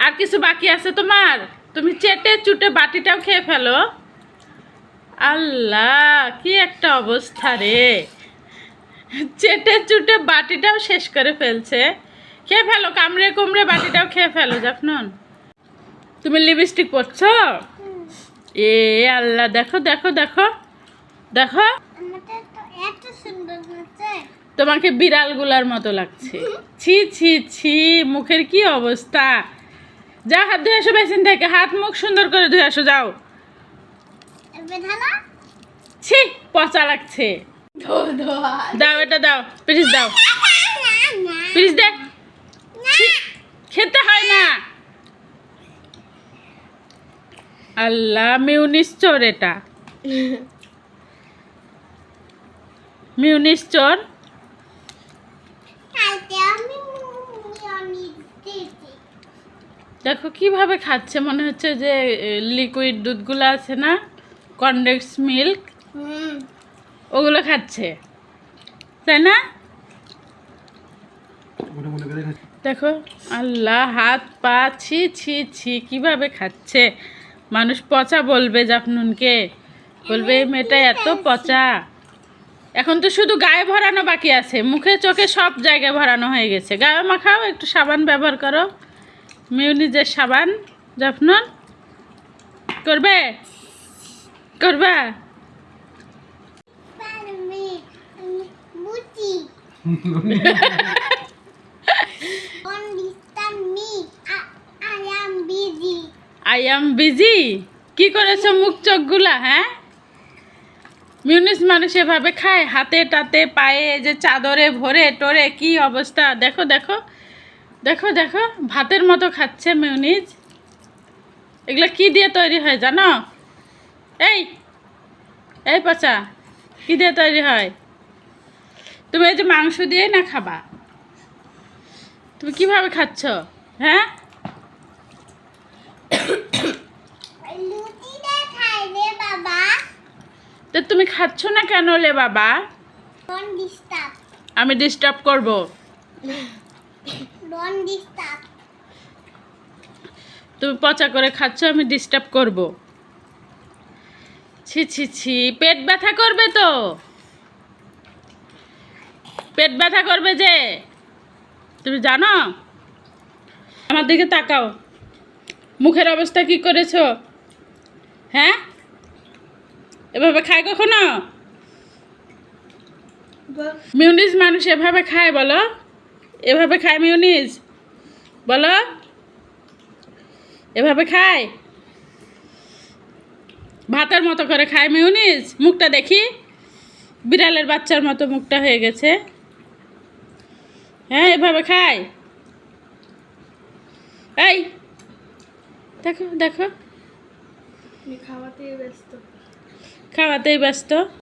আর কিছু বাকি আছে তোমার? তুমি চেটে চুটে বাটিটাও খেয়ে ফেলো। আল্লাহ, কি একটা অবস্থা রে! চেটে চুটে বাটিটাও শেষ করে ফেলছে। খেয়ে ফেলো, কামড়ে কুমড়ে বাটিটাও খেয়ে ফেলো জাফনুন। তুমি লিপস্টিক পরছো? এ আল্লাহ, দেখো দেখো দেখো দেখো, তোমাকে বিড়ালগুলার মতো লাগছে। ছি ছি ছি, মুখের কি অবস্থা! যা, হাত ধুয়ে আসো বেসিন থেকে, হাত মুখ সুন্দর করে ধুয়ে আসো, যাও। ছি, পচা লাগছে। দাও, এটা দাও, প্লিজ দাও, প্লিজ দে। ছি, খেতে হয় না। আল্লাহ, মিউনিস চোর এটা, মিউনিস চোর। দেখো কিভাবে খাচ্ছে, মনে হচ্ছে যে লিকুইড দুধগুলো আছে না, কনডেন্স মিল্ক, ওগুলো খাচ্ছে, তাই না? দেখো, আল্লাহ, হাত পা, ছি ছি ছি, কিভাবে খাচ্ছে। মানুষ পচা বলবে জাফনুনকে, বলবে এই মেয়েটা এত পচা। এখন তো শুধু গায়ে ভরানো বাকি আছে, মুখে চোখে সব জায়গায় ভরানো হয়ে গেছে। গায়ে মাখাও, একটু সাবান ব্যবহার করো, মিউনিজের সাবান। জাফনুন করবে, করবা? I am busy. কি করেছো মুখ চোখগুলা? হ্যাঁ, মিউনিস মানুষ এভাবে খায়, হাতে টাতে পায়ে, যে চাদরে ভরে টরে, কি অবস্থা! দেখো দেখো দেখো দেখো, ভাতের মতো খাচ্ছে মিউনিস। এগুলো কি দিয়ে তৈরি হয় জানো? এই এই পচা, কি দিয়ে তৈরি হয়? তুমি এই যে মাংস দিয়ে না খাবা, তুমি কিভাবে খাচ্ছ? হ্যাঁ, তো তুমি খাচ্ছ না কেন লে বাবা? আমি ডিস্টার্ব করব? তুমি পচা করে খাচ্ছ, আমি ডিস্টার্ব করব? ছি ছি ছি, পেট ব্যথা করবে তো, পেট ব্যথা করবে যে, তুমি জানো? আমার দিকে তাকাও, মুখের অবস্থা কি করেছো? হ্যাঁ, এভাবে খায় কখনো? মিউনিস মানুষ এভাবে খায় বলো? এভাবে খায় মিউনিস বলো? এভাবে খায়? ভাতের মতো করে খায় মিউনিস? মুখটা দেখি, বিড়ালের বাচ্চার মতো মুখটা হয়ে গেছে। হ্যাঁ, এভাবে খায়? এই দেখো দেখো, খাওয়াতেই ব্যস্ত।